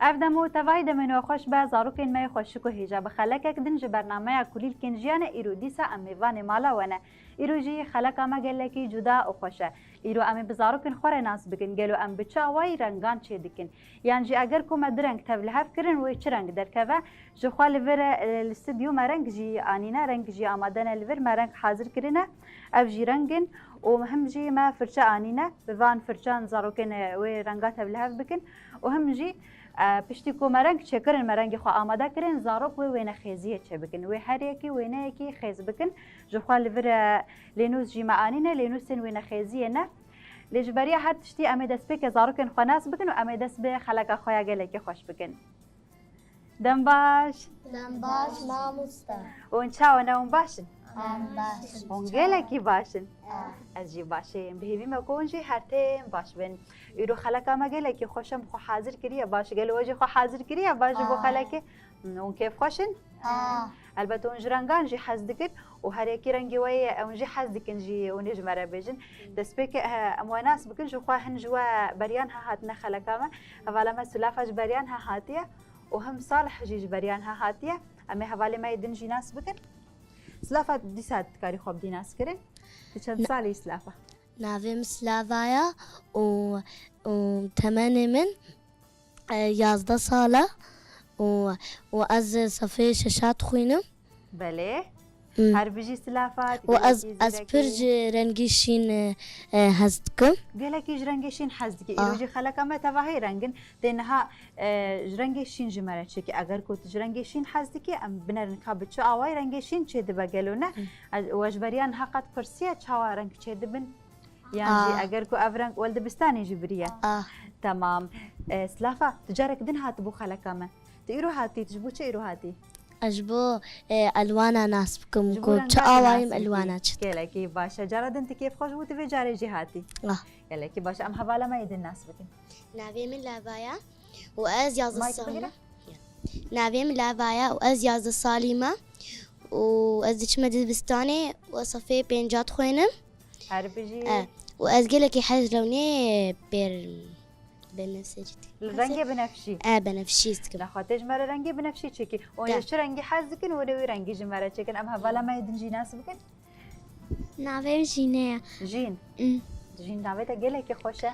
افدمو تواید منو خوش به زاروکن می خوشکو هیجا بخلک دنج برنامه کلیل کنجیان ایرو دیسا امیوان مالا ونه ایرو جی خلک اما گلکی جدا او خوشه ایرو امی بزاروکن خوره ناس بکن گلو ام بچا وای رنگان چه دکن یان جی اگر کوم درنگ تبلهف کرن وی چه رنگ درکوه جو خال ور الاستودیو مرنگ جی آنینا رنگ جی آمادن الور مرنگ حاضر کرنه اف جی رنگن وهم جي ما فرشة آنينة بفان فرشان زاروكن ورنگات بلهف بكن وهم جي پشتی کو مرنگ چکرن مرنگ خو آماده کرن زاروک و وینه خیزیه چه بکن و هر یکی وینه یکی خیز بکن جو خو لور لینوس جی معانینه لینوسن وینه خیزیه نه لجبری هر تشتی ام دست بک زاروکن خو ناس بکن و ام دست به خلق خویا گلکی خوش بکن دم باش ناموستا اون چاو نون باشن باش اونگلکی باشن از جی باشیم بهیوی مکونجی هر تیم باش بن ایرو خلک ما گلکی خوشم خو حاضر کریه باش گل وجه خو حاضر کریه باش بو خلک اون کیف خوشن البته اون رنگان جی حزدکن و هر یکی رنگی وی اون جی حزدکن جی اونج مرا بجن دسپیک امواناس بکن جو خو هنجوا بریان ها هات نخلک ما حوالا ما سلافج بریان ها هاتیه و هم صالح جی بریان ها هاتیه اما حواله ما یدن جی ناس بکن سلافة دي ساعت كاري خوب دي ناس كرن كم سالي سلافة ناویم سلاوایا و تمانه من 11 ساله و از صفحه ششات خوینم بله هر بيجي سلافات و از پرج رنگیشین هستکم قالك رنگیشین حزدك يروجي خلك اما تواهي رنگن دينها رنگیشین جمره چکی اگر كنت رنگیشین حزدك ام بنرن كابتشو اوای رنگیشین چه دبا قالونا واجبريان حقت كرسيه چاوا رنگ چه دبن يعني اگر كو افرنگ ولد بستاني جبريه تمام سلافه تجارك دنها تبو خلك اما تيرو هاتي تجبو چه ايرو هاتي أجبو ألوانا ناس بكم كل شقاويم ألوانا شت. كي باشا جارد أنت كيف خوش بوتي في جاري جهاتي. كي باشا أم حوالا ما يد الناس بكم. نبي من لافايا وأزياز الصالمة. نبي من لافايا وأزياز الصالمة وأزيش مدد بستاني وصفي بينجات خوينم. هربجي. وأزجلك حاجة لوني بنفسجتي الرنگي بنفسي بنفسي لا خاطر جمره رنگي بنفسي تشكي ولا شو رنگي حزكن ولا رنگي جمره تشكن ام حوالا ما يدنجي ناس بكن ناوي جينيا جين جين ناويتا گلك خوشه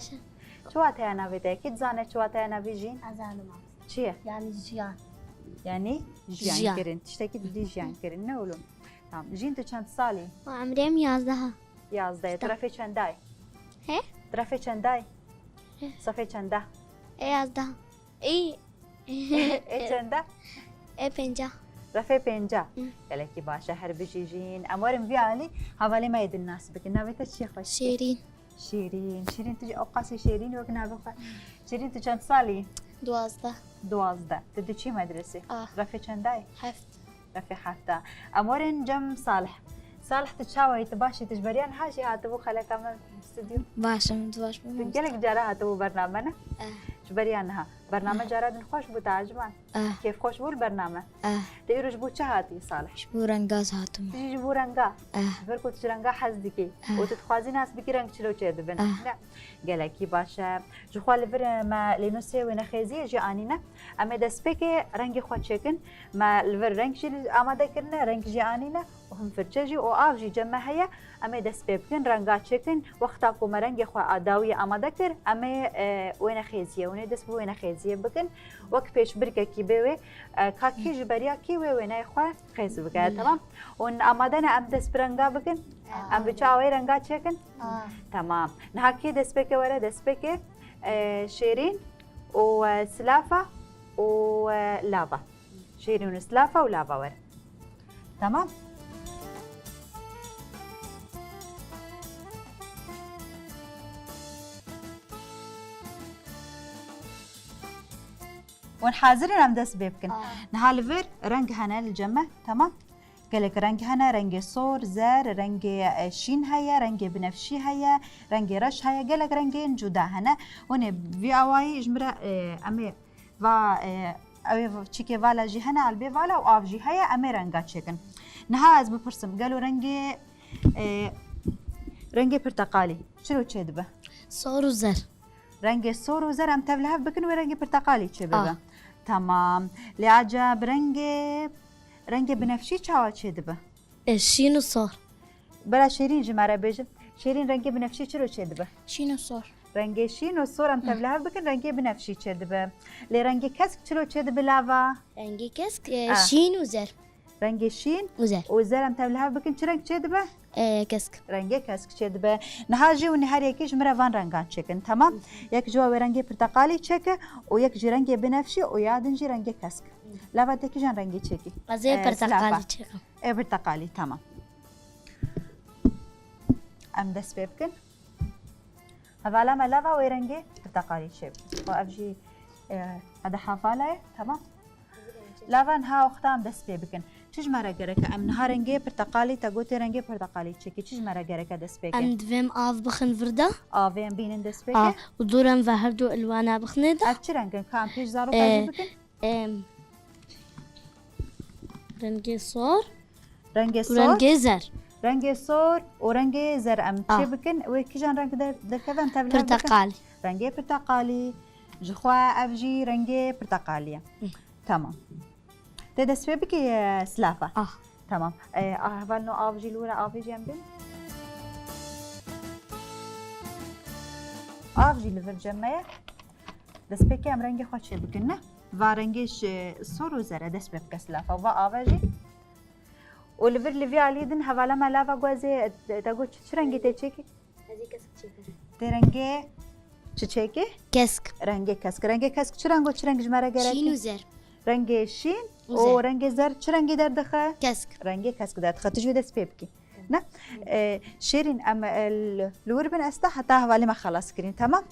شو اتها ناويتا كي زانه شو اتها ناوي جين ازانه ما چيه يعني جيان يعني جيان كرين تشتكي بدي جيان كرين نقولوا تمام جين تو چند سالي عمري 11 طرفي چنداي هه طرفي چنداي صفحه چنده 11 ای چنده پنجاه رفع پنجاه یلکی باشه هر بجیجین امورم بیالی حوالی ما يد الناس بك نابت چی خوش شیرین تجي اوقاسي شیرین وقت نابخه شیرین تو چند سالی 12 تدي چی مدرسه رفع چنده رفع حفته امورن جم صالح تشاوي تباشي تجبريان حاجة هاتبو خلك عمل استوديو باشم تنقلك جارة هاتبو برنامجنا جبريانها برنامج جارة خوش بو تعجبان كيف خوش بو البرنامج تيرو جبو هاتي صالح جبو رنگاز هاتم تيجي جبو رنگا بركو تجرنگا حزدكي وتتخوازي ناس بكي رنگ چلو چه دبن لا قالكي باشا جخوا لفر ما لينوسي وين خيزي جي انينا اما دسبك رنگ خو چكن ما لفر رنگ شي آماده كرنا رنگ جي انينا وهم فرجي او اف جي جمع هيا اما دس بكن رنگا چكن وقتا کو مرنگ خو اداوي آماده كر اما وين خيزيه وين دس وين خيزيه بكن وك پیش بركه كي بيوي كاكي جبريا كي وين خو خيز بك تمام ون آمادنا ام دس برنگا بكن ام بچاوي رنگا چكن تمام نهاكي دس بك ورا دس بك شيرين وسلافه ولافا شيرين وسلافه ولافا ورا تمام ونحاضرين ام دس بيبكن نهالفير رنگ هنا الجمة تمام قالك رنگ هنا رنگ صور زر رنگ شين هيا رنگ بنفشي هيا رنگ رش هيا قالك رنگين جدا هنا ون في اواي جمرة امي va چیکه والا جی هنه البی والا و آف جی هیا امی رنگا چکن نها از بپرسم قالوا رنگ پرتقالي شنو چه دبه صور وزر رنگ سور و زر ام تبلهف بکن و رنگ برتقالی چه ببه تمام لعجب رنگ بنفشی چاوا چه دبه شين وصور بلا شیرین جماره بجم شیرین رنگ بنفشی چرا چه دبه شين وصور رنگ شین و سور ام تبلهف بکن رنگ بنفشی چه دبه لی رنگ کسک چرا چه دبه لاوا رنگي كسك شين وزر رنگ شین وزر و زر ام تبلهف بکن چه رنگ چه دبه كسك رنگ کسک چه دبه نهاجی و نهار یکیش مره وان رنگان چکن تمام یک جوا رنگ پرتقالی چکه و یک جی رنگ بنفشی و یادن جی رنگ کسک لاوا تکی جان رنگی چکی زي برتقالي تشيكم برتقالی تمام ام دست بکن هذا ما لاوا و رنگ برتقالی چه و افجی هذا حافاله تمام لاوا نها وقتام دست بکن چیز مرا گره که ام نها رنگ برتقالی تا گوتی رنگ برتقالی چکی چیز مرا گره که دست بکن ام دویم آف بخن فردا آویم بینن دست بکن ودورم و هر دو الوانا بخنده اف چی رنگن کام پیش زارو کاری بکن رنگي صور رنگ سور ورنگي زر رنگ سور و رنگ زر ام چی بکن و کی جان رنگ در کدام تبلیغ برتقالي رنگ برتقالی جخوا افجی رنگ برتقالیه تمام ده دست بکی سلافه تمام اول نو افجی لورا افجی ام بین افجی لور جمعه دست بکی ام رنگ خود چه بکن نه و رنگش سور و زره دست بکی سلافه و افجی و لور لوی علی دن حوالا ملاوا گوزه تگو چه رنگی ته چکی هذه كسك تشيكم ته رنگ چه چکی كسك رنگ کسک چه رنگو چه رنگ جمره گره شين وزر رنگ شین و وزر. رنگ زر چه رنگی در دخه كسك رنگ کسک در دخه تجوی دست بکی نه شیرین اما لور بن استا حتی حوالی ما خلاص کرین تمام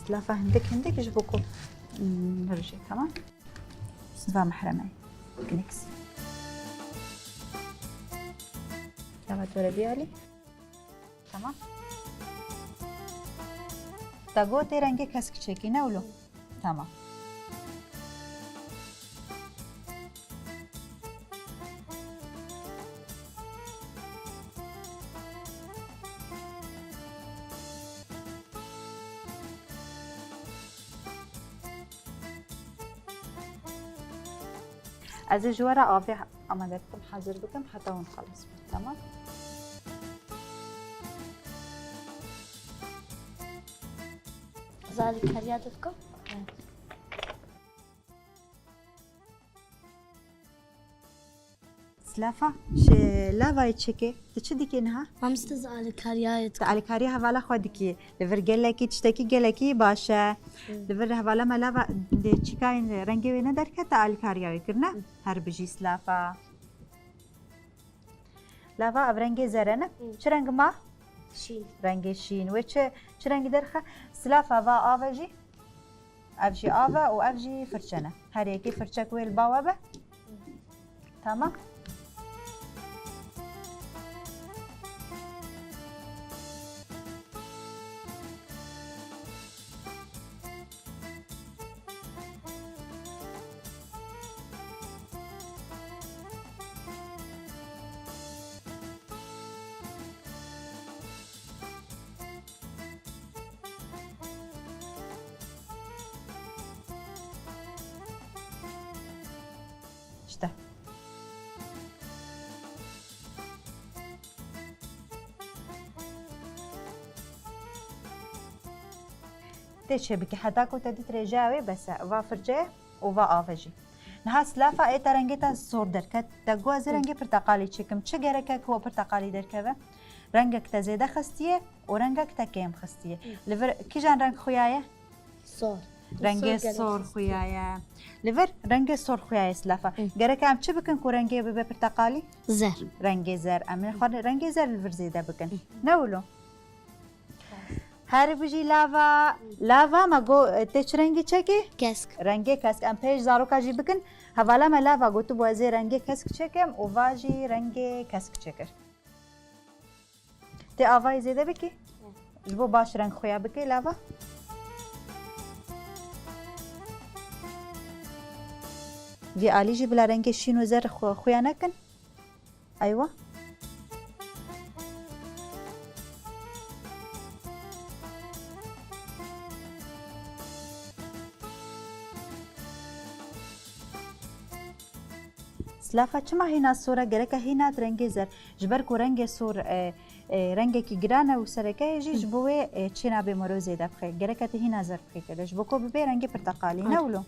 سلافه هندك ايش بكو نرجع تمام سلافه محرمه كنكس تمام تورا بيالي تمام تاگو تی رنگ کسک چکی نولو تمام از جوارا آفی آماده بکم حاضر بکم حتی اون خلاص بود تمام ذلك هرياتكم سلافه لافای چکه چه دیگه نه ما مستزعلك هرياتكم تعالی کاری حوالا خود کی لور گلکی چتکی گلکی باشه لور حوالا ملاوا د چیکاین رنگی و نه درکه تعالی کاری کرنه هر بجی سلافه لافا او رنگ زرنه چه رنگ ما شين رنگ شین و چه رنگ درخه سلافه و آوجی افجی آوا و افجی فرچنه هر یکی فرچک ویل باوا به تمام işte تشي بك حتى كنت ترجعي بس وافرجه وافجي نها سلافه اي ترنگتا زور درکت دگو از رنگ پرتقالی چکم چه گرکه کو پرتقالی درکه رنگک تزیده خستیه و رنگک تکیم خستیه لور کی جان رنگ خویایه صور رنگ سور خویایه لور رنگ سور خویایه سلافه گرکه ام چه بکن کو رنگی به پرتقالی زر رنگ زر ام خود رنگ زر لور زیده بکن نولو هر بجی لاوا ما گو تچ رنگی چکی كسك رنگی کسک ام پیش زارو کاجی بکن حوالا ما لاوا گو تو بازی رنگی کسک چکم و واجی رنگی کسک چکر تی آوای زیده بکی جبو باش رنگ خویا بکی لاوا في آلي جي بلا رنگ شين وزر خويا نكن. أيوة سلافة چما هنا صورة جركة هنا رنگ زر جبركو رنگ صور رنگ کی گرانه و سرکه يجي جبوه چنا به مروزه دبخه جركة هنا زر بخه كده جبوكو ببي رنگ برتقالي نولو.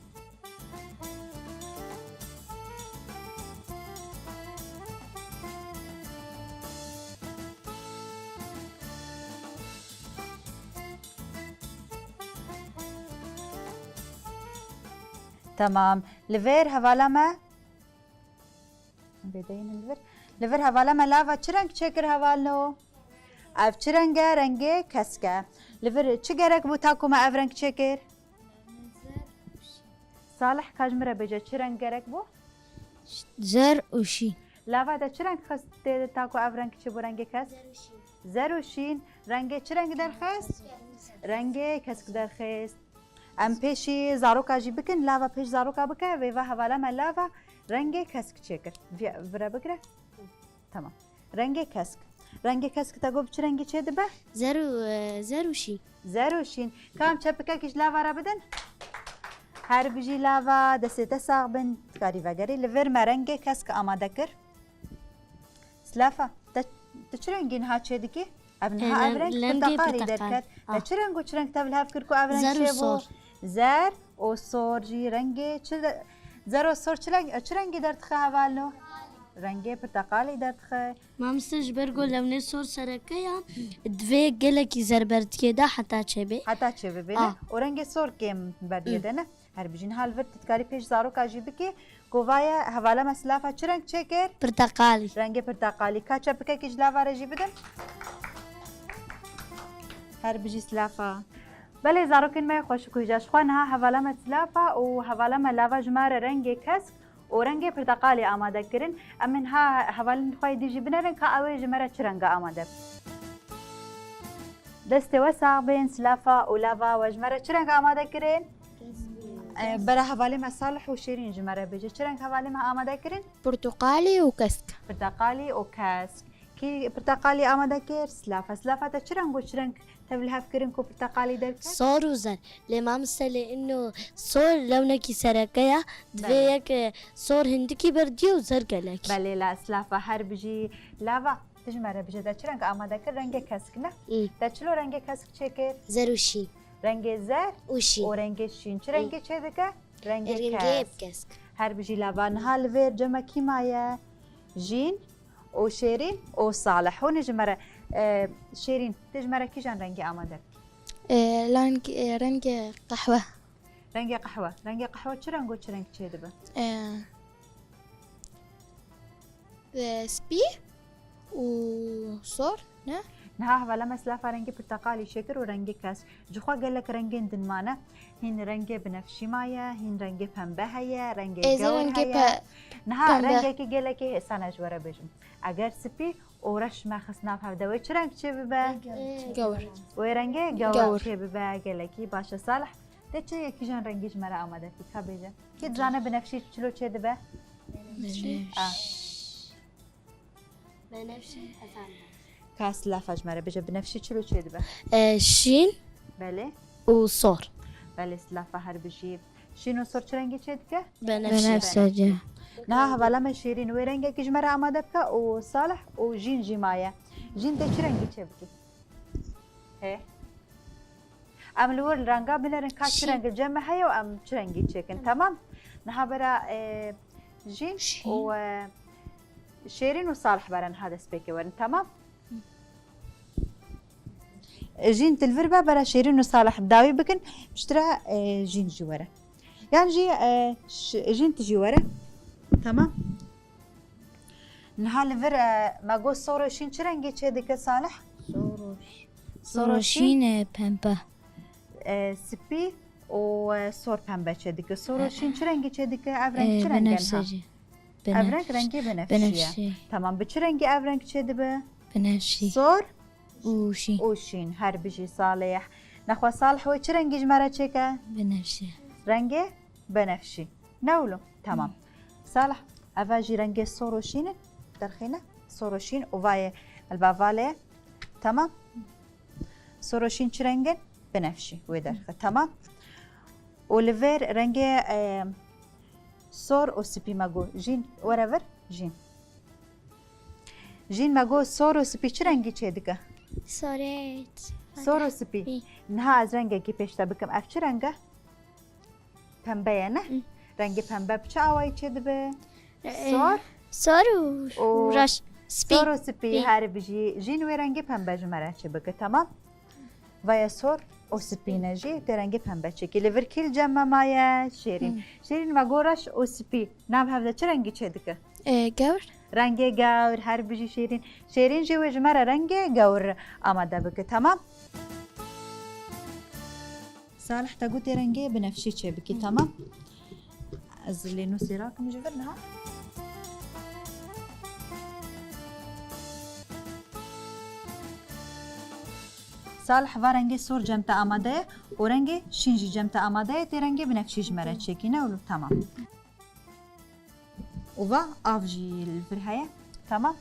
تمام لفير هوالما بدين لفر هوالا لاوا چرنگ چکر هوالو اف چرنگ رنگ کسکه لفر چه گرک بو تاکو ما اف رنگ چکر صالح کاجمره بجا چرنگ گرک بو زر وشي لاوا دا چرنگ خست تاکو اف رنگ چه بو رنگ کس زر و شین رنگ چرنگ در خست رنگ کسک در خست ام پیشی زاروکا جی بکن لاوا پیش زاروکا بکه و هوالا ما لاوا رنگ کسک چکر برا بگره تمام رنگ کسک رنگ کسک تا گفت چه رنگی چه دبه زر وشي زر و شین کام چپکه کش لاوا را بدن هر بجی لاوا دسته ساق بن کاری وگری لور ما رنگ کسک آماده کر سلافا تا چه رنگی نها چه دکی ابنها ابرنگ پرتقالی در کرد تا چه رنگ و چه رنگ تا بلحف کر کو ابرنگ چه بو زر و سور جی رنگ چه زر و سور چه رنگی در تخه حوالو رنگ برتقالی در تخه ما مستش برگو لونه صور سرکه یا دوی گله کی زربرد که ده حتی چه بی حتی چه ببینه و رنگ سور کم بردیده نه هر بجین حال ورد تتکاری پیش زارو کاجی بکی گووایا حوالا مسلافه چه رنگ چه کر برتقالی رنگ برتقالی کا چه بکی کش لاوا رجی بدن هر بجی سلافه بله زاروکن ما خوش کویجاش خوانها حوالا مسلافه و حوالا ملاوا جمار رنگ کسک و رنگ پرتقالی آماده کردن امنها حوالا خوای دیجی بنرن که اوی جمره چه رنگ آماده دسته وسع بین سلافه و لاوا و جمره چه رنگ آماده کردن برا حوالی مصالح و شیرین جمره بجه چه رنگ حوالی ما آماده کردن برتقالی و کسک برتقالی و کسک کی برتقالی آماده کرد سلافه تا چه رنگ و چه رنگ تبلها فكرين كو برتقالي درك صار وزر لما مسألة إنه صار لونكي سرقيا دويك صار هندكي بردي وزر قالك بله لا سلافة هر بجي لافا تجمع بجي دا چه رنگ آماده کر رنگ کسک نه دا چلو رنگ کسک چه کر زر وشي رنگ زر وشي و رنگ شین چه رنگ چه دکه رنگ کسک هر بجي لافا نهال ویر جمع کی مایا جین و شیرین و صالح هون جمره شيرين تجمرة كيجان رنجي آماده رنگ قهوة رنجي قهوة رنجي قهوة چه رنگو چه رنگ چه دبه سبي وصور نه نها ولا مسلافة رنجي برتقالي شكر ورنجي كاس جخوا قال لك رنجين دنمانة هين رنجي بنفشي مايا هين رنجي پنبه هيا رنجي جور هيا نها رنجي كي قال لك سنة جورا بيجم اگر سبي ورش ما خصنا فهمدوي چه رنگ چه ببه جور و رنگ جور چه ببه گلکی باشه صالح ده چه یکی جان رنگیش مرا آماده کی کا بیجه کی جانه بنفشی چلو چه دبه بنفشي کاس لافج مرا بیجه بنفشی چلو چه دبه شين بله وصور بله سلافه هر بشی شین و سر چه رنگی چه دکه بنفسجي نه حوالا ما شیرین و رنگ کیش مرا آماده بکه و صالح و جین جماعه جین ده چه رنگی چه بکی هه ام لور رنگا بنرن که چه رنگ جمع هیا و ام چه رنگی چه کن تمام نه برا جین و شیرین و صالح برن هذا سبيكي ورن تمام جين تلفربا برا شيرين وصالح بداوي بكن بشترى جين جواره يعني جين تجي ورا تمام نهال فر ما قول صوروشين چه رنگی چه دکه صالح صوروشين پنبه سپی و صور پنبه چه دکه صوروشين چه رنگی چه دکه افرنگ چه رنگی بنفسجي افرنگ رنگی بنفشیه تمام به چه رنگی افرنگ چه دبه بنفشي صور وشين هر بجي صالح نخوا صالح وچه رنگی جمره چه که بنفشي رنگ بنفشی نولو تمام صالح افاجي رنگ سوروشين درخينه سوروشين وفاي البافالي تمام. سوروشين چه رنگن؟ بنفشي ودرخه تمام. ولفير رنگ سور و سپی مگو جین ورور جین جین مگو سور و سپی چه رنگی چه دیگه؟ سور و سپی نه از رنگی که پیشتا بکم اف چه رنگه؟ پنبه نه؟ رنگ پنبه بچه آوایی چه دبه؟ سور و رش سپی سور و سپی هر بجی جین و رنگ پنبه جمره چه بگه تمام؟ و سور و سپی نجی در رنگ پنبه چه که لیور کل جمع مایه شیرین شیرین مگو رش و سپی نام هفته چه رنگی چه دیگه؟ گور رنگ گور هر بجی شیرین شیرین جوی جمره رنگ گور آماده بگه تمام. صالح تقول رنگي بنفسي شبكي تمام. از اللي نوسي راكم جبرناها صالح و رنگی سور جمتا آماده و رنگی شینجی جمتا آماده تی رنگی بنفسي جمره چکینه ولو تمام. و آفجي الفرهاية تمام.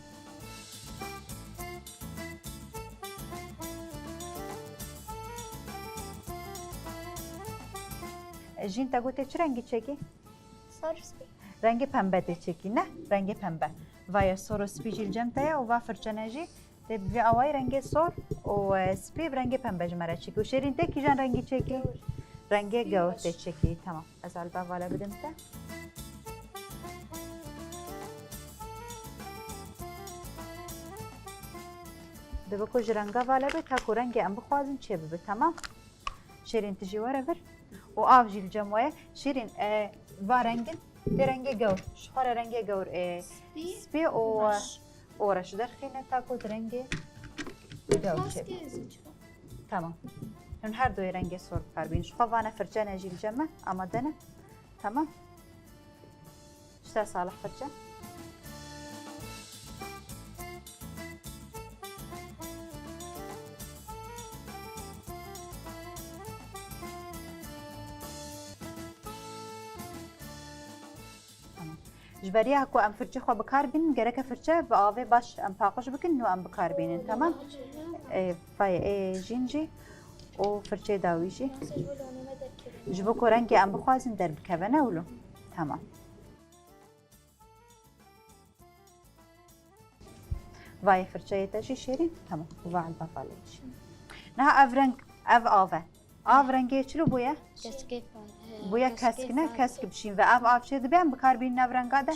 جین تا گوته چه رنگی چکی؟ سورسپی رنگ پنبه تی چکی نه؟ رنگ پنبه و سور و سپی جیل جمتایا و فرچنه جی تبی آوای رنگ سور و سپی رنگ پنبه جمره چکی و شیرین تی کی جان رنگی چکی؟ رنگ گور تی چکی تمام. از البا والا بدم تا دبا کج رنگا والا به تا کو رنگ ام بخوازم چه ببه تمام. شیرین تجی وره بر و آف جیل جمعه شیرین و رنگن تی رنگ گور شخار رنگ گور سپی و اورش در خینه تا کد رنگ گور چه تمام. اون هر دوی رنگ سرخ بین شخار وانه فرچه جیل جمعه آماده نه تمام. شتا صالح فرچه جبري هكو ام فرچه خو بکار بین گرک فرچه با آوه باش ام پاقش بکن نو ام بکار بینن تمام. فای جینجی و فرچه داویجی جبو کو رنگ ام بخوازن در بکونه ولو تمام. وای فرچه تاجی شیرین تمام و على بافاليش نه اف رنگ اف آوه آف رنگی چلو بویا؟ بویا کسک نه کسک بشین و آف چه دبیم بکار بین نورنگا ده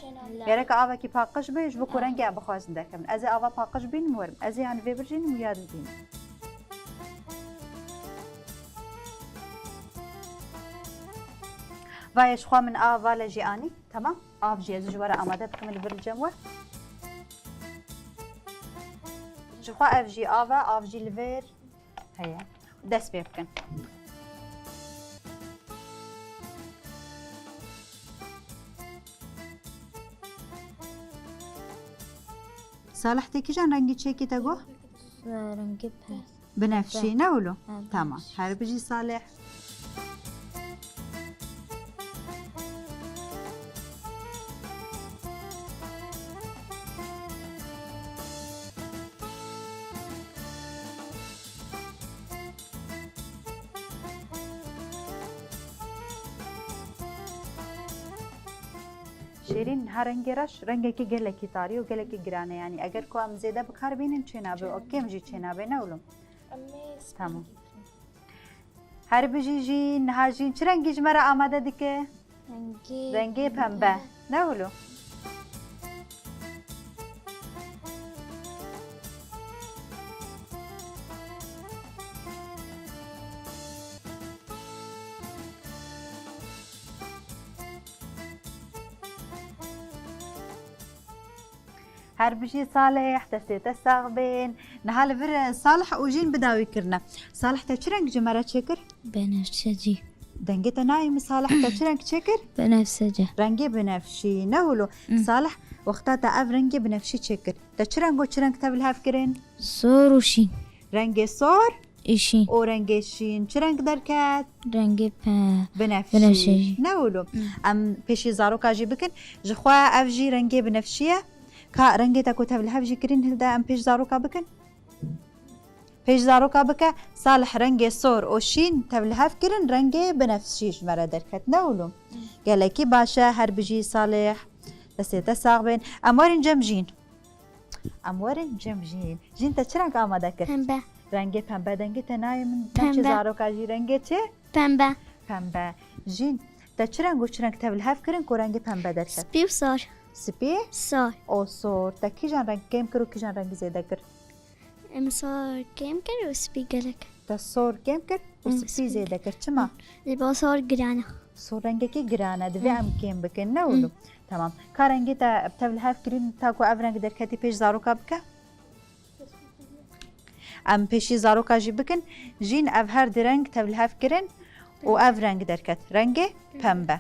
گرک آوا کی پاقش بیش بکو رنگی ام بخوازن دکم از آوا پاقش بین مورم از یان ویبرجین میاد دین وایش خو من آوا لجیانی تمام. آف جی از جواره آماده بکم البرجموه جخوا اف جی آوا آف جی لور هيا دست بيبكن صالح تيكي جان رنگي چيكي تاگو؟ رنگی بنفشي نولو تمام. هر بجي صالح شیرین هر رنگی رش رنگی که گلکی تاری و گلکی گرانه یعنی اگر کو ام زیاده بکار بینن چه نابه و کم جی چه نابه نولم تمام. هر بجی جین هر جین چه رنگی جمره آماده دیگه؟ رنگی پنبه نولو هر بشي صالح تستيت الساغبين نهال فر صالح وجين بداوي كرنا صالح تشرنك جمرة شكر بنفسجي دنجت نايم صالح تشرنك شكر بنفسجي رنجي بنفشي نولو صالح وقتها تعرف رنجي بنفشي شكر تشرنك وشرنك تبلها فكرين صور وشين رنجي صور شین و رنگ شین چه رنگ درکت؟ رنگ بنفشی بنفشی. نولو ام پیشی زاروکا جی بکن جخوا افجی رنگ بنفشیه که رنگ تا کتاب الهفجی کرین هلدا ام پیش زاروکا بکن پیش زاروکا بکه صالح رنگ سور و شین تبلهف کرن رنگ بنفشیش مرا درکت نولو گلکی باشه هر بجی صالح دسته ساقبین اموارن جم جین اموارن جم جین جین تا چه رنگ آماده کرد؟ پنبه رنگ پنبه دنگی تنای من پنبه. نفچه زاروکا جی رنگ چه؟ پنبه پنبه جین تا چه رنگ و چه رنگ تبلهف کرن که رنگ پنبه درکت؟ سپی و سار سپی سار او سور تا کی جان رنگ کم کرد و کی جان رنگ زیده کرد؟ ام سار کم کرد و سپی گلک تا سور کم کرد و سپی زیده کرد چما؟ با سار گرانه سور رنگی که گرانه دوی ام کم بکن نولو تمام که رنگی تا تبلهف کرین تا کو اف رنگ درکتی پیش زاروکا بکه؟ ام پیشی زاروکا جی بکن جین اف هر درنگ تبلهف کرن و اف رنگ درکت رنگ پنبه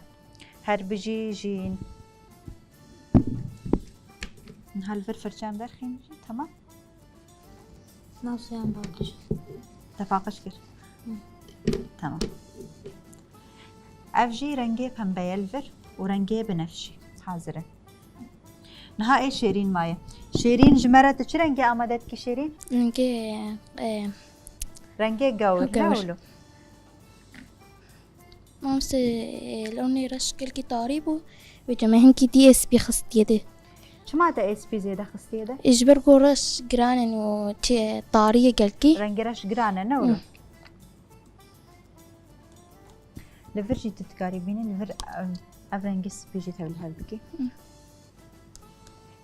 هر بجی جین هل فرچم درخین جین تمام ناسیان باقش تفاقش کرد تمام اف جی رنگ پنبه الفر و رنگ بنفشی حاضره نهایی شیرین مایه شیرین جمرت چه رنگی آمدد که شیرین؟ رنگ گور نولو مامس لوني رشكل كي طاريبو وجمعهن كي دي اس بي خستيده چما تا اس پی زیده خستیه ده؟ اجبر قرش جرانن و تي طاريه قلكي رنگ رش گرانه نولو لفر جی تتکاری بینی لفر اف رنگ سپی جی تاول هل بکی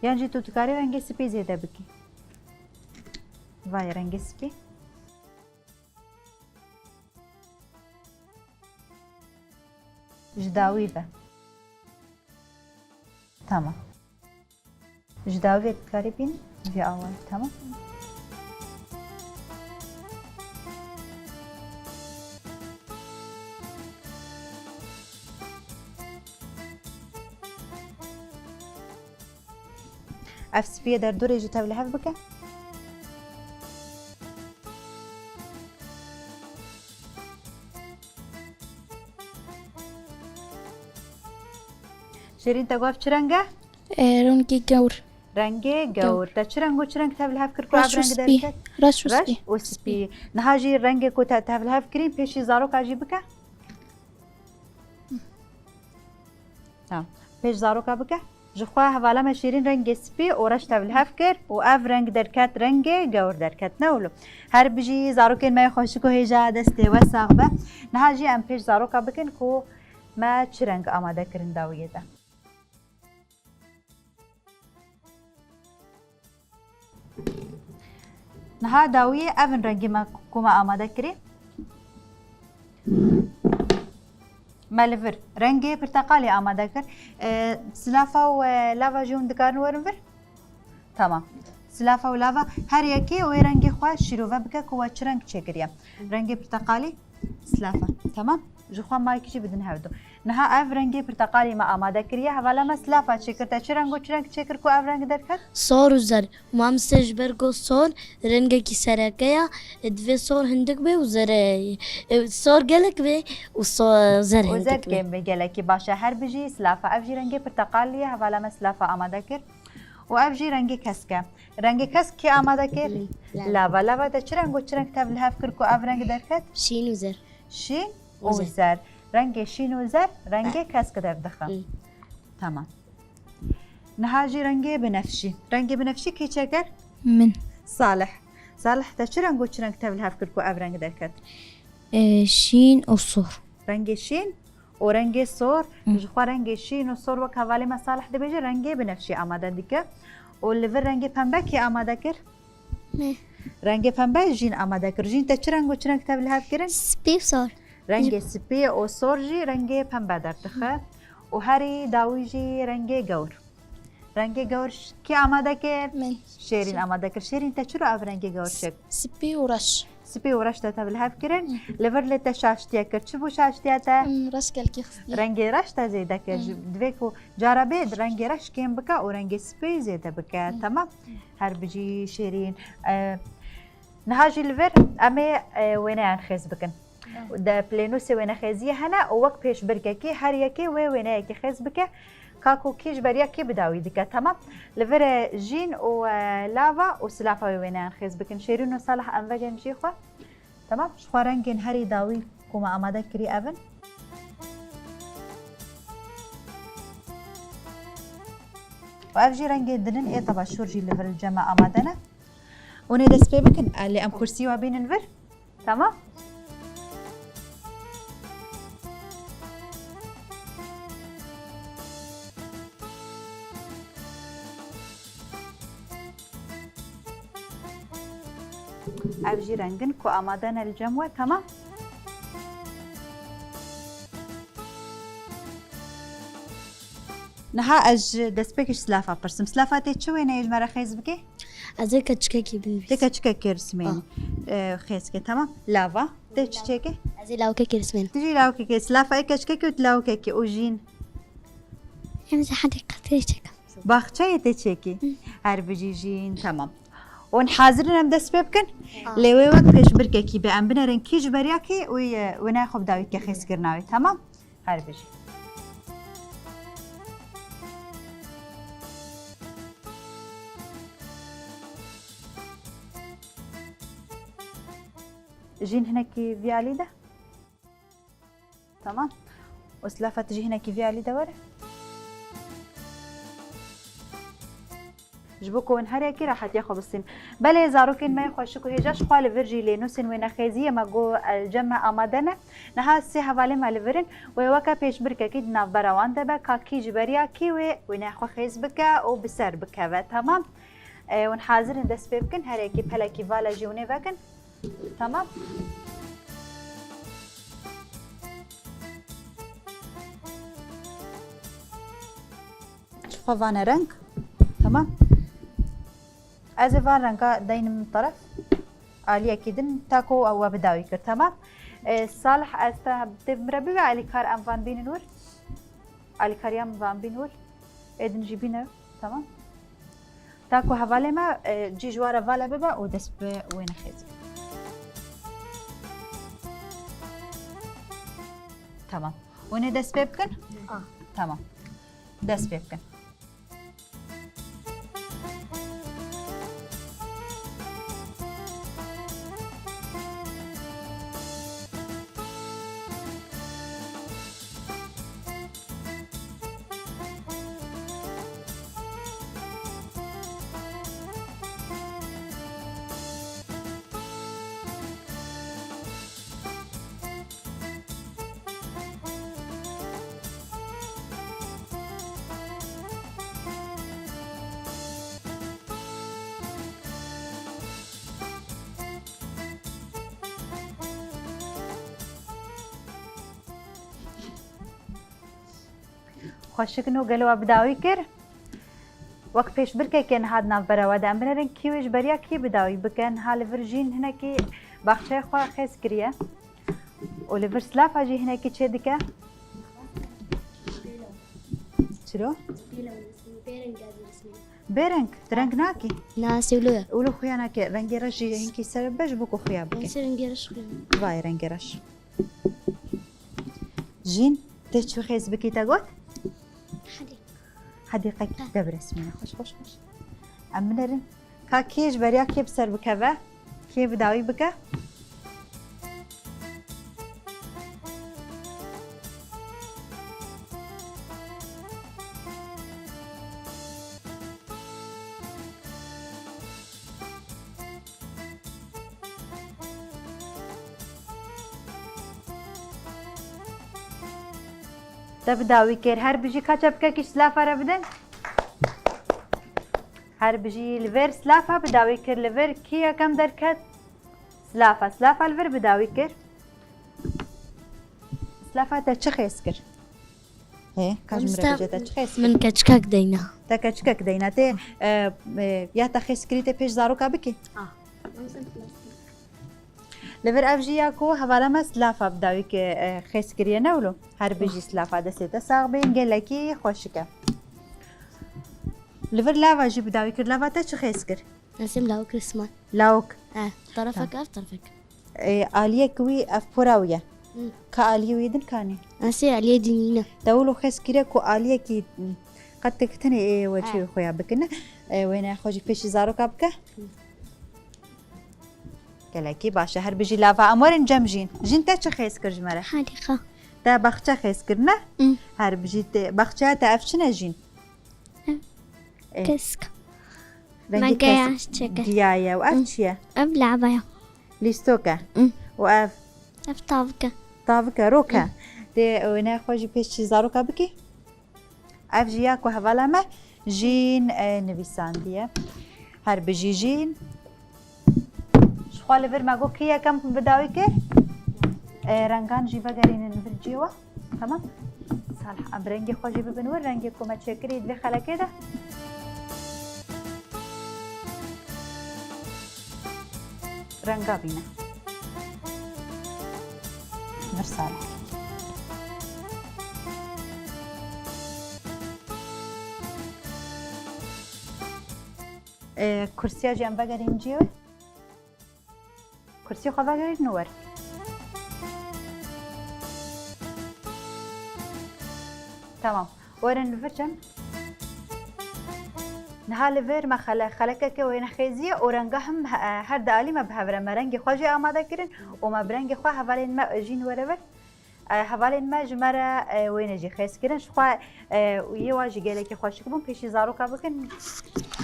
یعنی جی تتکاری رنگ سپی زیده بکی وای رنگ سپی جداوی به تمام جداوی تتکاری بینی وی آوان تمام اف سپیه در دوره جی تاول هل بکه شیرین تا گفت چه رنگه؟ لونكي جور رنگ گور تا چه رنگ و چه رنگ تاول هف کرد که اف رش رنگ وسبي درکت؟ رش رش وسبي و سپی نها جی رنگ کو تاول هف کرین پیشی زاروکا جی بکه تمام پیش زاروکا بکه جخوا حوالا ما شیرین رنگ سپی و رش تاول هف کرد و اف رنگ درکت رنگ گور درکت نولو هر بجی زاروکین ما خوشی که هیجا دسته و ساقبه نها جی ام پیش زاروکا بکن که ما چه رنگ آماده کرن داویه ده نها داویه اون رنگی ما کما آماده کری مالفر رنگی پرتقالی آماده کر سلافا و لاوا جون دکارن ورن فر تمام سلافا و لاوا هر یکی و رنگی خواه شروع بکه که چه رنگ چه کریم رنگی پرتقالی سلافا تمام جخوا ما کشی بدن هردو نها اف رنگی پرتقالی ما آماده کریه حوالا ما سلافا چه کرده چه رنگ و چه رنگ چه کر که اف رنگ درکت صار وزر مامس اجبر قو صار رنگا كي سرقيا دفي صار هندك بي وزر صار قالك بي وصار زر و زد هندك بي کم بگله که باشه هر بجی سلافا اف جی رنگی پرتقالیه حوالا ما سلافا آماده کر و اف جی رنگی کسکه رنگی کسک کی آماده کر لاوا لاوا دا چه رنگ و چه رنگ تبل هف کر که اف رنگ درکت شين وزر شین و و زر. زر رنگ شین و زر رنگ کسک در دخل تمام نهاجی رنگ بنفشی رنگ بنفشی کی چه کر من صالح صالح دا چه رنگ و چه رنگ تبل هف کر که اف رنگ درکت شين وصور رنگ شین و رنگ سور جخوا رنگ شین و سور و کوالی ما صالح ده بجه رنگ بنفشی آماده دیگه و لیور رنگ پنبه کی آماده کر نه رنگ پنبه جین آماده کر جین تا چه رنگ و چه رنگ تبل هف کرن سبي وصار رنگ سپی و سور جی رنگ پنبه در دخه و هری داوی جی رنگ گور رنگ گور کی آماده کر من شیرین آماده کر شیرین تا چرا اف رنگ گور شد سبي ورش سپی و رشته تبل هف کرن لیور لیتا شاشتیا کر چه بو شاشتیا تا رش قلكي خستي رنگ رش تا زیده که دوی کو جاربه رنگ رش کم بکه و رنگ سپی زیده بکه تمام هر بجی شیرین نهاجي الفر أمي وينان خيز بكن ده بلينوس وين خيزية هنا ووقت بيش برككي هر يكي وين يكي خيز بك كاكو كيش بريا كي بداوي دكا تمام لفر جين ولافا وسلافا وين خيز بكن شيرين وصالح أنفجن جيخوا تمام شخوارنجن هري داوي كوما أمادا كري أفن وأفجي رنجي دنن إيه طبعا شورجي لفر الجماعة أمادنا وندس بيبكن اللي أم كرسي وبين الفر تمام أفجي رنجن كو أمادنا الجموة تمام نها أج دسبكش سلافة برسم سلافة تيتشو وين يج مرة خيز بكي أزي كتشككي بالبيس تكتشكك رسمين خيزك تمام لافا تكتشكي أزي لاوكي رسمين تجي لاوكي سلافة إكتشكك وتلاوكي وجين أمزي حديقة تيشك باخشة تكتشكي هربجي جين تمام ونحاضرنا مدس بيبكن لوي وقت كش برككي بأم بنرن كيج برياكي وناخذ داوي كخيس كرناوي تمام هربجي جين هنا كي فيالي ده تمام وسلافة تجي هنا كي فيالي ده ورا جبوكو ونهاري كي راح ياخذ السن بلا زاروكين ما يخشكو هيجاش خال فيرجي لنوسن وين خيزيه ما جو الجمع امادنا نها سي حواله مال فيرن ويوكا بيش بركه كي ناف براوان دبا كاكي جبريا كي وين خو خيز بكا وبسر بكا تمام ونحاضر ندس بيبكن هاري كي بلا كي فالا جوني فكن تمام شوفوا فانا رنج تمام از فان رنگا دين من طرف عالية كدن تاكو او بداوي كر تمام صالح استهبت مربي على كار ام فان بين نور على كاريام فان بين نور ادن جيبينا تمام تاكو حواله ما جي جواره فالا ببا ودس وين خيز تمام وين دس بيبكن تمام دس بيبكن خوشكنو قالوا بداوي كر وقت پیش برکه کن هاد ناف برآورده ام بنرن کیوش بریا کی بداوی بکن حال ورجین هنا کی باخشه خو خس کریه وليفر سلاف اجي هنا کی چه دکه چرو برنگ درنگ ناکی ناسي ولويا ولو خویا ناکی رنگی رشی هنکی سر بج بکو خویا بکن نسير نجرش وای رنگی رش جين تشو خيز بكي تاغوت حديقة دبر اسمينا خوش خوش خوش أمنرن كاكيج بريا كيف سر بكبا كيف داوي بكا تبداوي كير هر بيجي كاتشبكا كيش سلافة ربدن هر بيجي لفير سلافة بداوي كير لفير كيا كم دركت سلافة سلافة لفير بداوي كير سلافة تشخيس كير هي كاج مرجع تشخيس من كتشكاك دينا تكتشكك ديناتي يا تخيس كريتي بيش زارو كابكي لفر افجيا كو حوالا ما سلافا بداوي كي خيس كريا نولو هر بيجي سلافا دسيتا ساغ بين قلكي خوشكا لفر لافا جي بداوي كر لافا تا خيس كر اسم لاو كريسمان لاوك طرفك أف طرفك آلية كوي أف براوية كآلية ويدن كاني أسي عليه دينينا دولو خس كده كو آلية كي قد تكتني وشي خويا بكنا وين خوجي فيش زارو كابكه كلاكي باشا هر بيجي لافا أمورن جمجين جين تا چه خيس كرج مرة حديقة تا بخچه خيس كرنا هر بيجي بخچه تا أفشنا جين كسك رنگي مقايا كسك شكل ديايا وأفشيا أبلع بيا ليستوكا وأف أفتابك طافكا روكا دي وين خوجي فيش زارو كابكي أف جياكو هفالما جين نويساندية هر بيجي جين شخوال بر ماگو کیا کم بداوی که رنگان جیبه گرین نبر جیوا تمام صالح ام رنگی خوشی ببنور رنگی کومه چکری دوی خلکه ده رنگا بینه مر صالح کرسیا جیم بگرین جیوه كرسي خذا غير نور تمام ورن الفرجم نهال فير ما خلكك وين خيزيه ورنجهم هر دالي ما بهبره مرنج خوجي آماده كرن وما برنج خو حوالين ما جين ورور حوالين ما جمره وين جي خيس كرن شخوا ويواجي قالك خوشك بون بيشي زاروكا بكن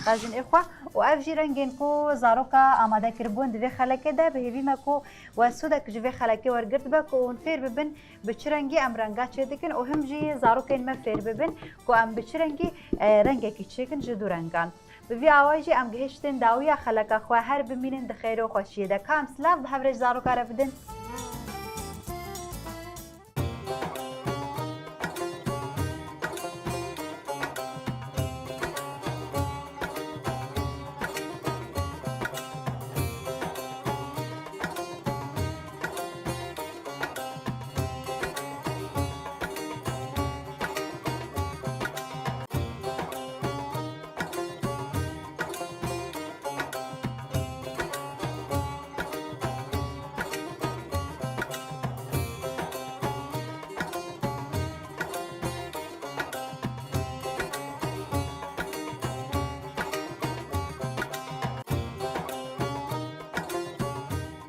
قازن إخوة وأفجي رنجين كو زاروكا آماده كربون دوی خلکه ده بهیوی مکو و سودک جوی خلکه ورگرد بک و فیر ببن بچرنگی ام رنگا چه دکن و هم جی زاروکین ما فیر ببن کو ام بچرنگی رنگه کی چکن جدو رنگان بوی آوایجی ام گهشتن داویا خلکه خو هر بمینن دخیر و خوشیه ده کام سلاف ده هفرج زاروکا را بدن